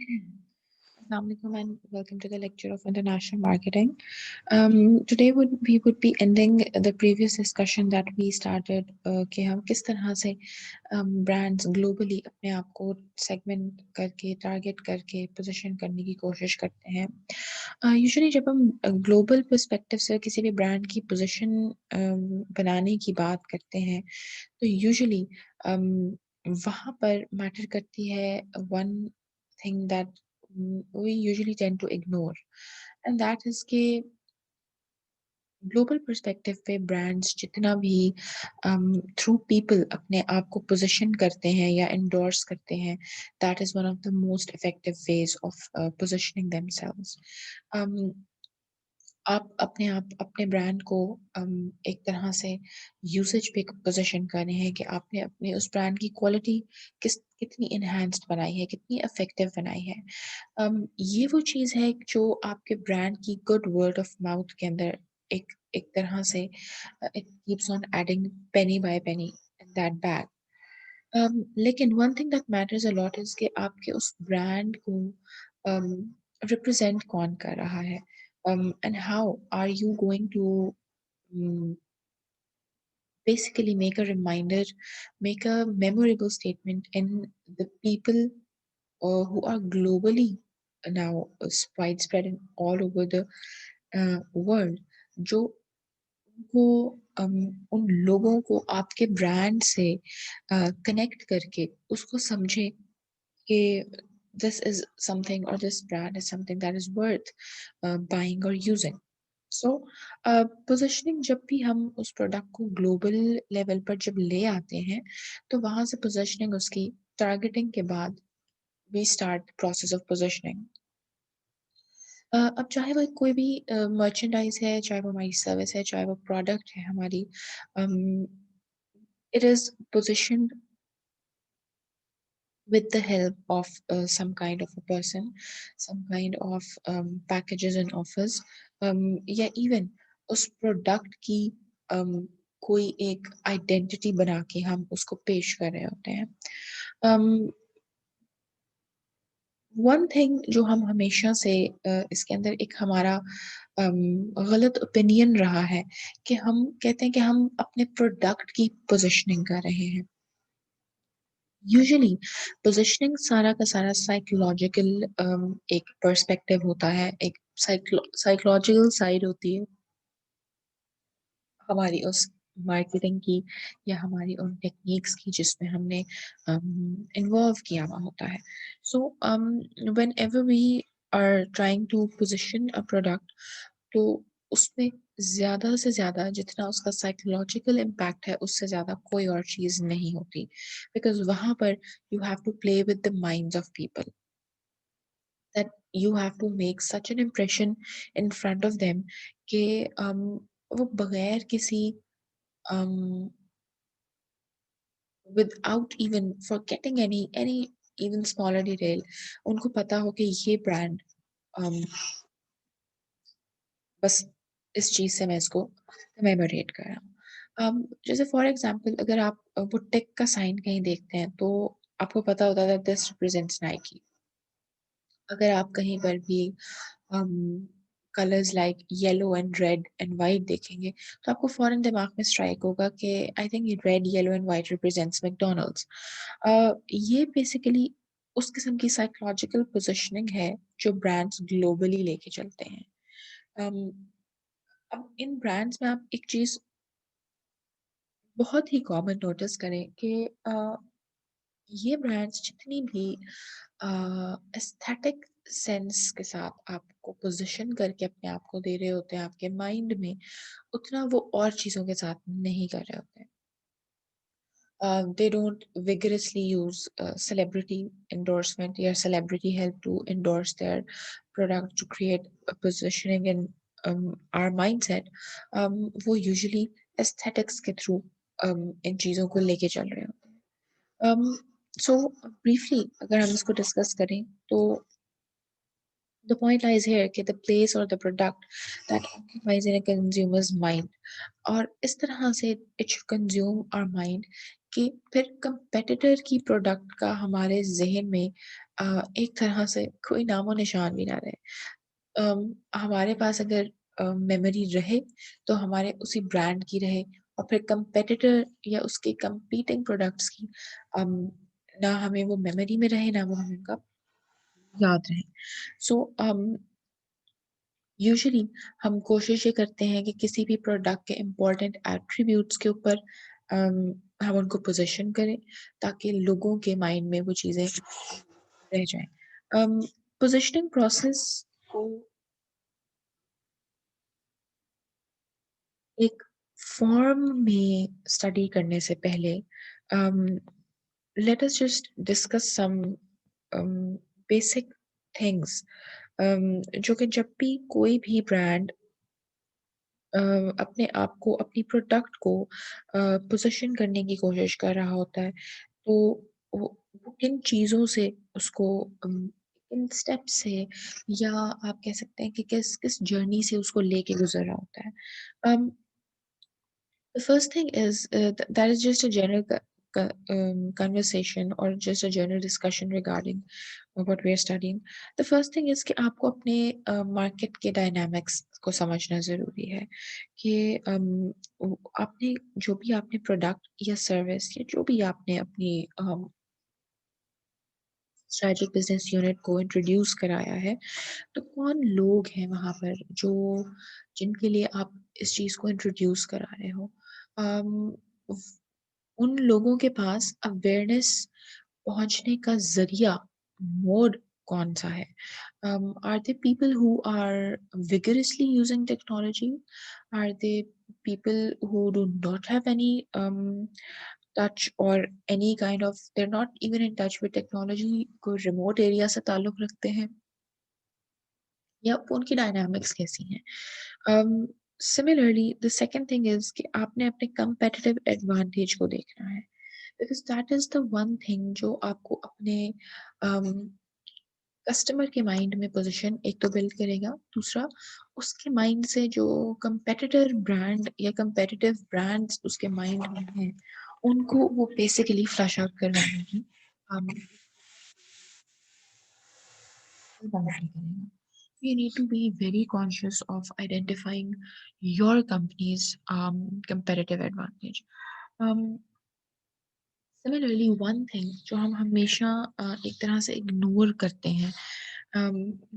Assalamualaikum and welcome to the lecture of international marketing. Today we would be ending the previous discussion that we started कि हम किस तरह से brands globally अपने आप को segment करके target करके position करने की कोशिश करते हैं. Usually जब हम global perspective से किसी भी brand की position बनाने की बात करते हैं तो usually वहाँ पर matter करती है one thing that we usually tend to ignore, and that is कि ग्लोबल पर्सपेक्टिव पे ब्रांड्स जितना भी थ्रू पीपल अपने आप को पोजीशन करते हैं या इंडोर्स करते हैं, that is one of the most effective ways of positioning themselves. आप अपने ब्रांड को एक तरह से यूसेज पे पोजीशन कर रहे हैं कि आपने अपने उस ब्रांड की क्वालिटी कितनी इनहेंस्ड बनाई है, कितनी इफेक्टिव बनाई है. ये वो चीज़ है जो आपके ब्रांड की गुड वर्ड ऑफ माउथ के अंदर एक एक तरह से it keeps on adding penny by penny in that bag. लेकिन one thing that matters a lot is कि आपके उस ब्रांड को रिप्रेजेंट कौन कर रहा है, and how are you going to um, basically make a reminder, make a memorable statement in the people who are globally now widespread and all over the world, जो वो उन लोगों को आपके ब्रांड से कनेक्ट करके उसको समझे कि this is something or this brand is something that is worth buying or using. So positioning जब भी हम उस प्रोडक्ट को ग्लोबल लेवल पर जब ले आते हैं तो वहां से पोजिशनिंग उसकी टारगेटिंग के बाद we start process of positioning. अब चाहे वो कोई भी मर्चेंडाइज है, चाहे वो हमारी सर्विस है, चाहे वो प्रोडक्ट है हमारी, it is position with the help of some kind of a person, some kind of packages and offers, या even उस प्रोडक्ट की कोई एक आइडेंटिटी बना के हम उसको पेश कर रहे होते हैं. वन थिंग जो हम हमेशा से इसके अंदर एक हमारा गलत ओपिनियन रहा है कि हम कहते हैं कि हम अपने प्रोडक्ट की पोजिशनिंग कर रहे हैं. यूजुअली पोजिशनिंग सारा का सारा साइकोलॉजिकल एक पर्सपेक्टिव होता है, एक साइकोलॉजिकल साइड होती है हमारी उस मार्केटिंग की या हमारी उन टेक्निक्स की जिसमें हमने इन्वॉल्व किया हुआ होता है. So whenever we are trying to position a product, तो उसमें ज़्यादा से ज़्यादा जितना उसका साइकोलॉजिकल इम्पैक्ट है उससे ज़्यादा कोई और चीज़ नहीं होती, बिकॉज वहाँ पर you have to play with the minds of people, that you have to make such an impression in front of them कि वो बगैर किसी um, without even forgetting any even smaller detail उनको पता हो कि ये ब्रांड बस इस चीज से मैं इसको कमेमोरेट कर रहा हूँ. जैसे फॉर एग्जांपल अगर आप वो टेक का साइन कहीं देखते हैं तो आपको पता होता है दिस रिप्रेजेंट्स नाइकी. अगर आप कहीं पर भी colours like yellow and red and white देखेंगे तो आपको फौरन दिमाग में स्ट्राइक होगा कि आई थिंक ये red yellow and white represents McDonald's. ये बेसिकली उस किस्म की साइकोलॉजिकल पोजिशनिंग है जो ब्रांड्स ग्लोबली लेके चलते हैं. अब इन ब्रांड्स में आप एक चीज बहुत ही कॉमन नोटिस करें कि ये ब्रांड्स जितनी भी एस्थेटिक सेंस के साथ आपको पोजीशन करके अपने आप को दे रहे होते हैं आपके माइंड में, उतना वो और चीजों के साथ नहीं कर रहे होते हैं. They don't vigorously use celebrity endorsement or celebrity help to endorse their product to create a positioning in our mindset. वो usually aesthetics के through इन चीजों को लेके चल रहे होते हैं. So briefly अगर हम इसको discuss करें तो the point lies here कि the place or the product that occupies in a consumer's mind, और इस तरह से it should consume our mind कि फिर कंपेटिटर की प्रोडक्ट का हमारे ज़हन में एक तरह से कोई नामो-निशान भी ना रहे। हमारे पास अगर मेमोरी रहे तो हमारे उसी ब्रांड की रहे और फिर कंपेटिटर या उसके कंपीटिंग प्रोडक्ट्स की अम, ना हमें वो मेमोरी में रहे, ना वो हमें उनका याद रहे। सो यूजुअली हम कोशिश ये करते हैं कि किसी भी प्रोडक्ट के इम्पोर्टेंट एट्रीब्यूट्स के ऊपर हम उनको पोज़ीशन करें ताकि लोगों के माइंड में वो चीज़ें रह जाएँ। पोज़ीशनिंग प्रोसेस को एक फॉर्म में स्टडी करने से पहले um, let us just discuss some um, basic things जो कि जब भी कोई भी ब्रांड अपने आप को अपनी प्रोडक्ट को पोजीशन करने की कोशिश कर रहा होता है तो वो किन चीज़ों से उसको किन स्टेप से या आप कह सकते हैं कि किस किस जर्नी से उसको लेके गुजर रहा होता है um, The first thing is that is just a general conversation or just a general discussion regarding what we are studying. The first thing is कि आपको अपने मार्केट के डायनामिक्स को समझना ज़रूरी है कि आपने जो भी आपने प्रोडक्ट या सर्विस या जो भी आपने अपनी स्ट्रेटेजिक बिजनेस यूनिट को इंट्रोड्यूस कराया है तो कौन लोग हैं वहाँ पर जो जिनके लिए आप इस चीज़ को इंट्रोड्यूस करा रहे हो अम, उन लोगों के पास अवेयरनेस पहुँचने का ज़रिया, मोड कौन-सा है? Are they people who are vigorously using technology? Are they people who do not have any touch or any kind of they're not even in touch with technology, कोई रिमोट एरिया से ताल्लुक़ रखते हैं? या उनकी dynamics कैसी हैं? Similarly the second thing is कि आपने अपने कम्पेटिटिव एडवांटेज को देखना है। Because that is the one thing जो आपको अपने अम, कस्टमर के माइंड में पोज़ीशन एक तो बिल्ड करेगा, दूसरा उसके माइंड से जो कम्पेटिटर ब्रांड या कम्पेटिटिव ब्रांड्स उसके माइंड में हैं, उनको वो बेसिकली फ्लश आउट करवाने की अम, मदद करेगा। You need to be very conscious of identifying your company's competitive advantage. Um, Similarly, one thing जो हम हमेशा एक तरह से इग्नोर करते हैं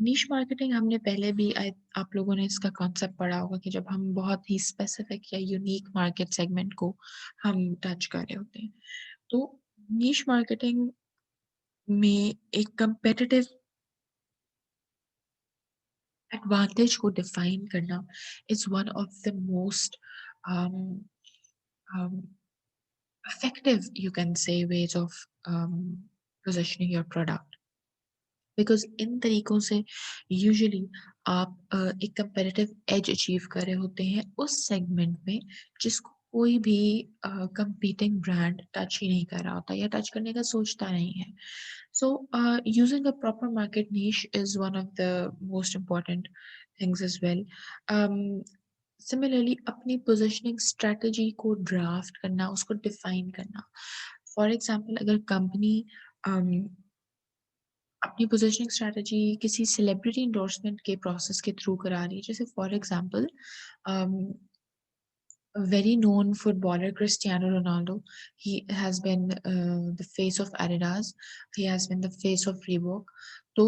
नीश मार्केटिंग हमने पहले भी आप लोगों ने इसका कॉन्सेप्ट पढ़ा होगा कि जब हम बहुत ही स्पेसिफिक या यूनिक मार्केट सेगमेंट को हम टच कर रहे होते हैं तो नीश मार्केटिंग में एक competitive एडवांटेज को डिफाइन करना is one of the most um, um, effective you can say ways of positioning your product because in तरीकों से यूजुअली आप एक कंपैरेटिव एज अचीव कर रहे होते हैं उस सेगमेंट में जिसको कोई भी कंपीटिंग ब्रांड टच ही नहीं कर रहा होता या टच करने का सोचता नहीं है। So using a proper market niche is one of the most important things as well. Similarly अपनी पोज़ीशनिंग स्ट्रैटेजी को ड्राफ्ट करना, उसको डिफाइन करना। फॉर एग्ज़ाम्पल अगर कंपनी अम अपनी पोजीशनिंग स्ट्रैटेजी किसी सेलिब्रिटी एंडोर्समेंट के प्रोसेस के थ्रू करा रही है जैसे for example a very known footballer Cristiano Ronaldo he has been the face of Adidas he has been the face of Reebok तो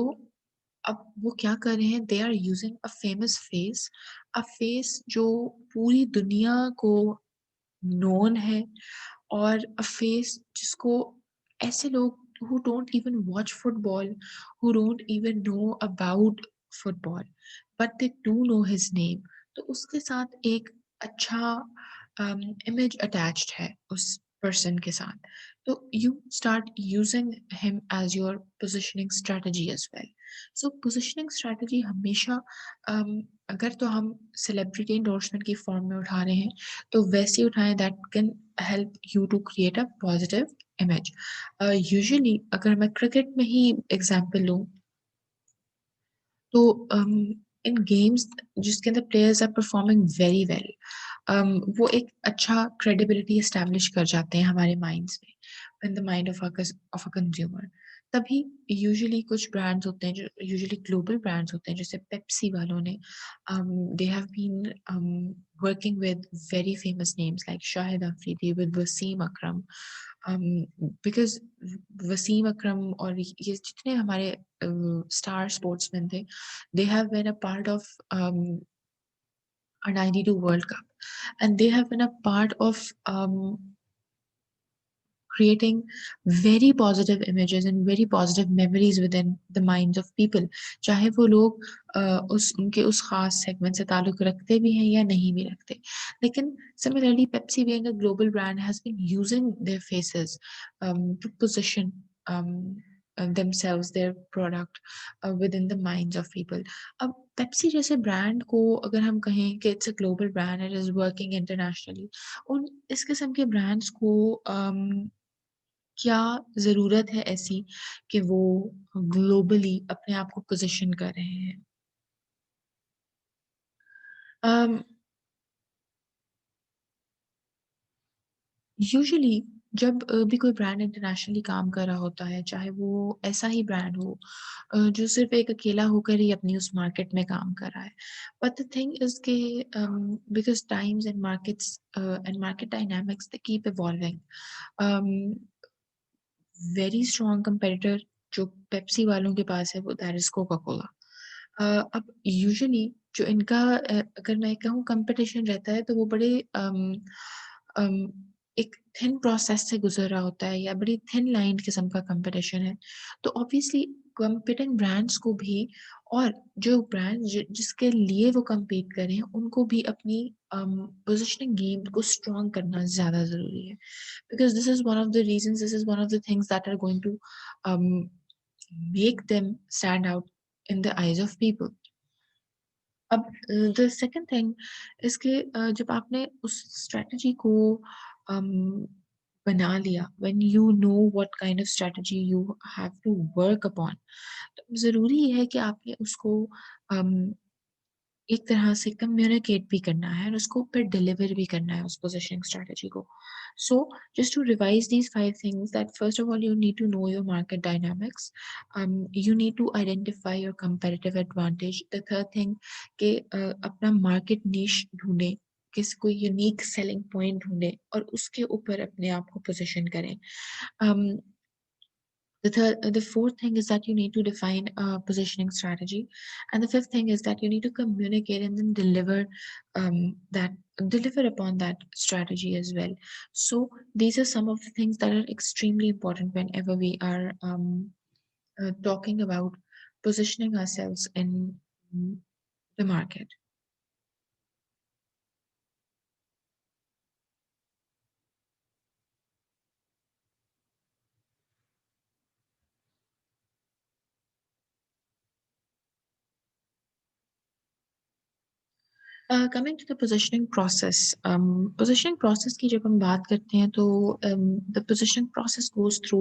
अब वो क्या कर रहे हैं they are using a famous face a face जो पूरी दुनिया को नोन है और अ फेस जिसको ऐसे लोग who don't even watch football, who don't even know about football, but they do know his name. तो उसके साथ एक अच्छा इमेज अटैच्ड है उस पर्सन के साथ तो you start using him as your positioning strategy as well so positioning strategy हमेशा अगर तो हम सेलिब्रिटी एंडोर्समेंट की फॉर्म में उठा रहे हैं तो वैसे ही उठाएं that can help you to create a positive image usually अगर मैं क्रिकेट में ही एग्जांपल लूँ तो इन गेम्स जिसके अंदर players are performing very well वो एक अच्छा क्रेडिबिलिटी एस्टैब्लिश कर जाते हैं हमारे माइंड्स में, in the mind of a consumer. तभी यूजुअली कुछ ब्रांड्स होते हैं जो यूजुअली ग्लोबल ब्रांड्स होते हैं, जैसे पेप्सी वालों ने they have been working with very famous names like Shahid Afridi, with Wasim Akram, because Wasim Akram और ये जितने हमारे स्टार स्पोर्ट्समैन थे, they have been a part of a 92 World Cup, and they have been a part of creating very positive images and very positive memories within the minds of people. चाहे वो लोग उस उनके उस खास segment से ताल्लुक रखते भी हैं या नहीं भी रखते, लेकिन similarly Pepsi being a global brand has been using their faces to position themselves, their product within the minds of people. अब पेप्सी जैसे ब्रांड को अगर हम कहें कि it's a global brand, it is working internationally, उन इस किस्म के ब्रांड्स को क्या ज़रूरत है ऐसी कि वो ग्लोबली अपने आप को पोज़ीशन कर रहे हैं? अम, यूजुअली जब भी कोई ब्रांड इंटरनेशनली काम कर रहा होता है, चाहे वो ऐसा ही ब्रांड हो जो सिर्फ़ एक अकेला होकर ही अपनी उस मार्केट में काम कर रहा है। बट द थिंग इज़ कि because times and markets and market dynamics they keep evolving. Um very strong competitor जो पेप्सी वालों के पास है वो दैट इज़ कोका कोला। अब यूजुअली जो इनका अगर मैं कहूँ कंपटीशन रहता है तो वो बड़े अम, एक थिन प्रोसेस से गुज़र रहा होता है या बड़ी थिन लाइन किस्म का कंपटीशन है। तो ऑब्वियसली कंपीटिंग ब्रांड्स को भी और जो ब्रांड जिसके लिए वो compete कर रहे हैं उनको भी अपनी पोजिशनिंग गेम को स्ट्रॉन्ग करना ज़्यादा ज़रूरी है। Because this is one of the reasons, this is one of the things that are going to um, make them stand out in the eyes of people. अब द सेकंड थिंग इज़ कि जब आपने उस strategy को um, बना लिया, when you know what kind of strategy you have to work upon, तो ज़रूरी है कि आपने उसको अम एक तरह से कम्युनिकेट भी करना है और उसको फिर डिलीवर भी करना है उस पोजिशनिंग स्ट्रैटेजी को। So just to revise these 5 things, that first of all you need to know your market dynamics, you need to identify your comparative advantage. The third thing कि अपना मार्केट नीश ढूँढें, कोई unique selling point ढूँढें और उसके ऊपर अपने आप को पोज़िशन करें। um, the fourth thing is that you need to define a positioning strategy, and the fifth thing is that you need to communicate and then that deliver upon that strategy as well. So these are some of the things that are extremely important whenever we are talking about positioning ourselves in the market. Coming to the positioning process की जब हम बात करते हैं तो the positioning process goes through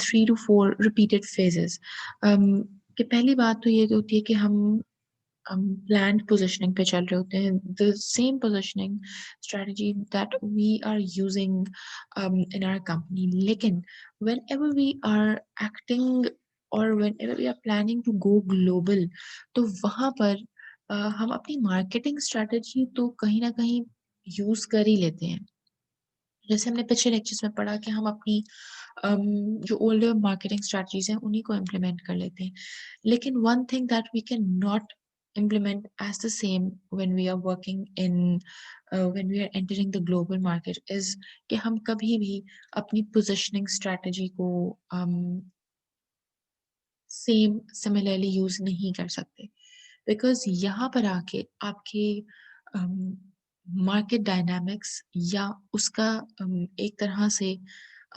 3 to 4 repeated phases. कि पहली बात तो ये होती है कि हम प्लान्ड पोजिशनिंग पे चल रहे होते हैं, the same positioning strategy that we are using in our company, लेकिन व्हेनेवर वी आर एक्टिंग और whenever we are planning to go global, तो वहाँ पर हम अपनी मार्केटिंग स्ट्रैटेजी तो कहीं न कहीं यूज़ कर ही लेते हैं। जैसे हमने पिछले लेक्चर्स में पढ़ा कि हम अपनी जो ओल्डर मार्केटिंग स्ट्रैटेजीज़ हैं, उन्हीं को इम्प्लीमेंट कर लेते हैं। लेकिन one thing that we can not implement as the same when we are working in when we are entering the global market is कि हम कभी भी अपनी पोजिशनिंग स्ट्रैटेजी को सेम सिमिलरली यूज़ नहीं कर सकते। बिकॉज़ यहाँ पर आके आपके मार्केट डायनामिक्स या उसका एक तरह से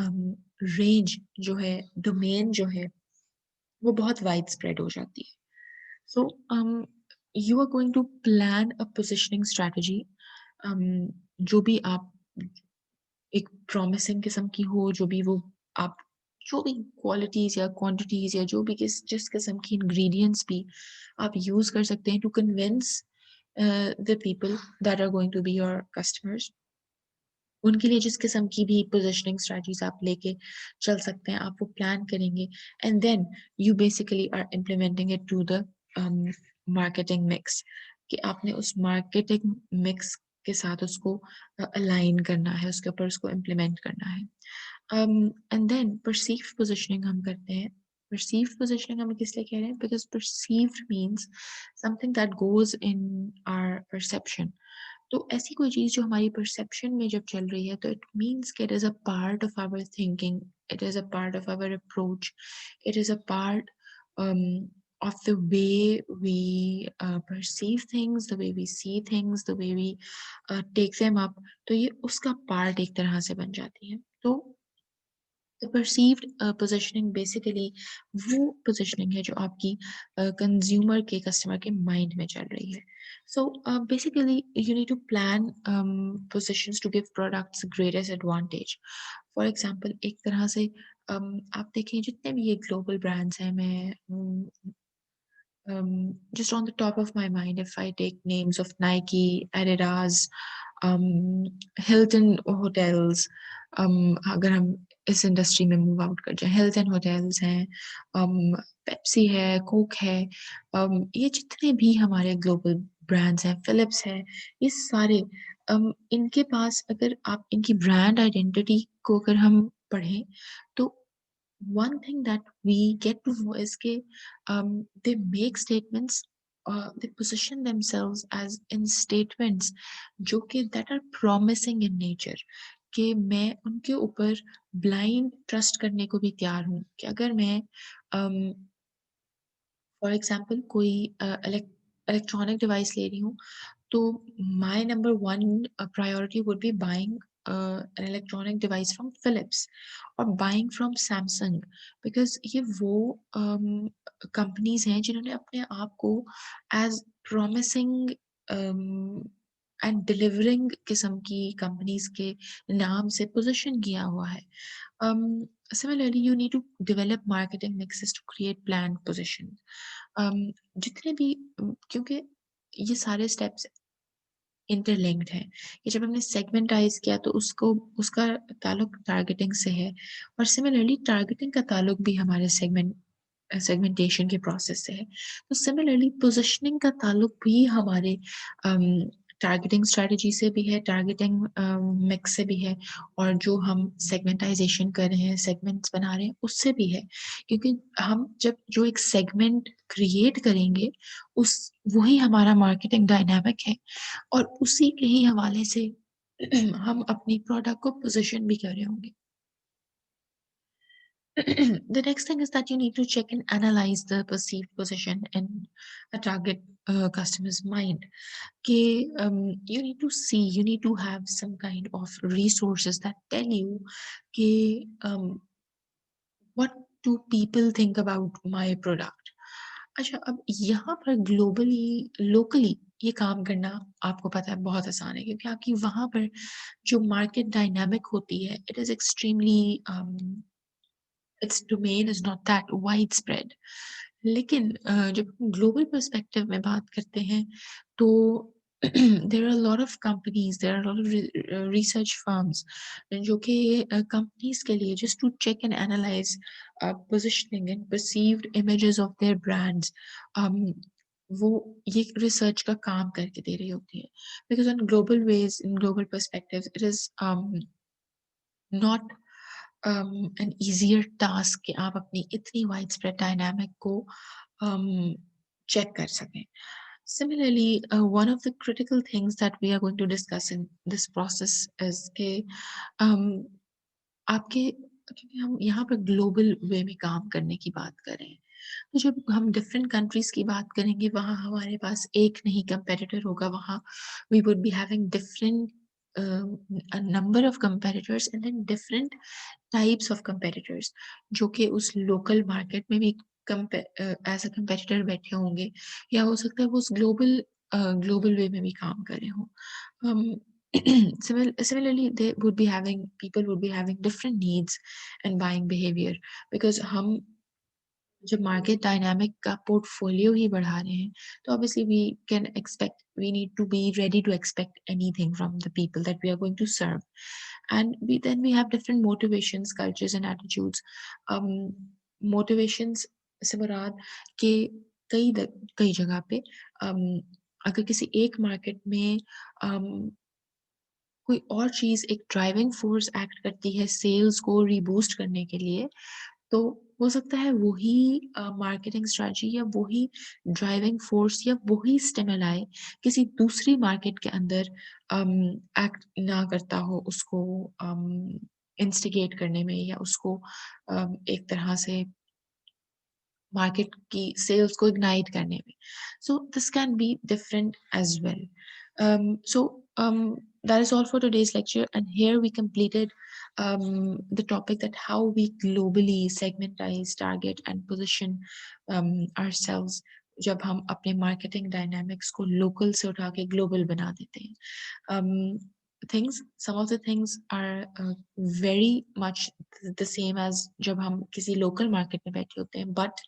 रेंज जो है, डोमेन जो है, वो बहुत वाइड स्प्रेड हो जाती है। So you are going to plan a positioning strategy, जो भी आप एक प्रॉमिसिंग किस्म की हो, जो भी वो आप जो भी क्वालिटीज़ या क्वांटिटीज़ या जो भी जिस किस्म की इंग्रीडिएंट्स भी आप यूज़ कर सकते हैं to convince the people that are going to be your customers. उनके लिए जिस किस्म की भी पोजिशनिंग स्ट्रैटेजीज आप लेके चल सकते हैं, आप वो प्लान करेंगे, and then you basically are implementing it to the marketing mix, कि आपने उस मार्केटिंग मिक्स के साथ उसको अलाइन करना है, उसके ऊपर उसको इम्प्लीमेंट करना है। एंड देन परसीव्ड पोजिशनिंग हम करते हैं। परसीव्ड पोजिशनिंग हम किस लिए कह रहे हैं? Because perceived means something that goes in our perception. तो ऐसी कोई चीज़ जो हमारी परसेप्शन में जब चल रही है, तो इट मीन्स कि it is a part of our thinking, it is a part of our approach, it is a part of the way we perceive things, the way we see things, the way we take them up। तो ये उसका part एक तरह से बन जाती है। तो परसीव्ड पोजिशनिंग बेसिकली वो पोजिशनिंग है जो आपकी कंज्यूमर के, कस्टमर के माइंड में चल रही है। So basically you need to plan positions to give products greatest advantage. For example एक तरह से आप देखें जितने भी ये ग्लोबल ब्रांड्स हैं, मैं just on the top of my mind, if I take names of Nike, Adidas, Hilton hotels, अगर हम इस इंडस्ट्री में मूव आउट कर जाए, हिल्टन होटल्स हैं, पेप्सी है, कोक है, ये जितने भी हमारे ग्लोबल ब्रांड्स हैं, फिलिप्स है, ये सारे इनके पास अगर आप इनकी ब्रांड आइडेंटिटी को अगर हम पढ़ें, तो one thing that we get to know is कि they make statements, they position themselves as in statements जो कि that are promising in nature, कि मैं उनके ऊपर blind trust करने को भी तैयार हूँ, कि अगर मैं फॉर एग्जांपल कोई इलेक्ट्रॉनिक डिवाइस ले रही हूँ, तो my number one priority would be buying an electronic device from Philips or buying from Samsung, because ये वो कंपनीज हैं जिन्होंने अपने आप को एज promising एंड डिलीवरिंग किस्म की कंपनीज के नाम से पोजीशन किया हुआ है। Similarly, you need to develop marketing mixes to create brand position। जितने भी क्योंकि ये सारे स्टेप्स इंटरलिंक्ड है, कि जब हमने सेगमेंटाइज किया तो उसको उसका ताल्लुक टारगेटिंग से है, और सिमिलरली टारगेटिंग का ताल्लुक भी हमारे सेगमेंटेशन के प्रोसेस से है। तो सिमिलरली पोजिशनिंग का ताल्लुक भी हमारे टारगेटिंग स्ट्रेटजी से भी है, टारगेटिंग मिक्स से भी है, और जो हम सेगमेंटाइजेशन कर रहे हैं, सेगमेंट्स बना रहे हैं, उससे भी है। क्योंकि हम जब जो एक सेगमेंट क्रिएट करेंगे, उस वही हमारा मार्केटिंग डायनामिक है, और उसी के ही हवाले से हम अपनी प्रोडक्ट को पोजीशन भी कर रहे होंगे। The next thing is that you need to check and analyze the perceived position in a target customer's mind. कि you need to see, you need to have some kind of resources that tell you कि what do people think about my product। अच्छा, अब यहाँ पर globally locally ये काम करना आपको पता है बहुत आसान है, क्योंकि आपकी वहां पर जो मार्केट डायनामिक होती है, it is extremely its domain is not that widespread। लेकिन जब हम ग्लोबल पर्सपेक्टिव में बात करते हैं, तो there are a lot of companies, there are a lot of research firms जो कि companies के लिए just to check and analyze positioning and perceived images of their brands, um, वो ये रिसर्च का काम करके दे रही होती है, because on global ways, in global perspectives, it is not an easier task कि आप अपनी इतनी वाइड स्प्रेड डायनामिक को चेक कर सकें। Similarly, one of the critical things that we are going to discuss in this process is कि आपके, क्योंकि हम यहाँ पर ग्लोबल वे में काम करने की बात कर रहे हैं, तो जब हम डिफरेंट कंट्रीज की बात करेंगे, वहाँ हमारे पास एक नहीं कंपेटिटर होगा, वहाँ we would be having different a number of competitors and then different types of competitors, जो कि उस लोकल मार्केट में भी एज अ कंपेटिटर बैठे होंगे, या हो सकता है वो उस ग्लोबल वे में भी काम कर रहे हों। Similarly, they would be having, people would be having different needs and buying behavior, because हम जब मार्केट डायनामिक का पोर्टफोलियो ही बढ़ा रहे हैं, तो obviously we need to be ready to expect anything from the people that we are going to serve, and we have different motivations, cultures and attitudes. Motivations से मुराद कि कई जगह पे um, अगर किसी एक मार्केट में um, कोई और चीज़ एक ड्राइविंग फोर्स एक्ट करती है सेल्स को रीबूस्ट करने के लिए, तो हो सकता है वही मार्केटिंग स्ट्रैटेजी या वही ड्राइविंग फोर्स या वही स्टिमुलाई किसी दूसरी मार्केट के अंदर एक्ट ना करता हो, उसको इंस्टिगेट करने में या उसको एक तरह से मार्केट की सेल्स को इग्नाइट करने में. So this can be different as well. So that is all for today's lecture, and here we completed the topic that how we globally segmentize, target, and position ourselves जब हम अपने marketing dynamics को local से उठा के global बना देते हैं. Some of the things are very much the same as जब हम किसी लोकल मार्केट में बैठे होते हैं, बट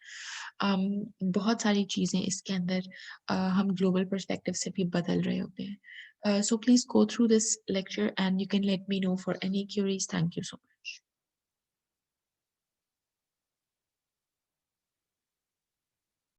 बहुत सारी चीज़ें इसके अंदर हम ग्लोबल पर्सपेक्टिव से भी बदल रहे होते हैं. So please go through this lecture and you can let me know for any queries. Thank you so much.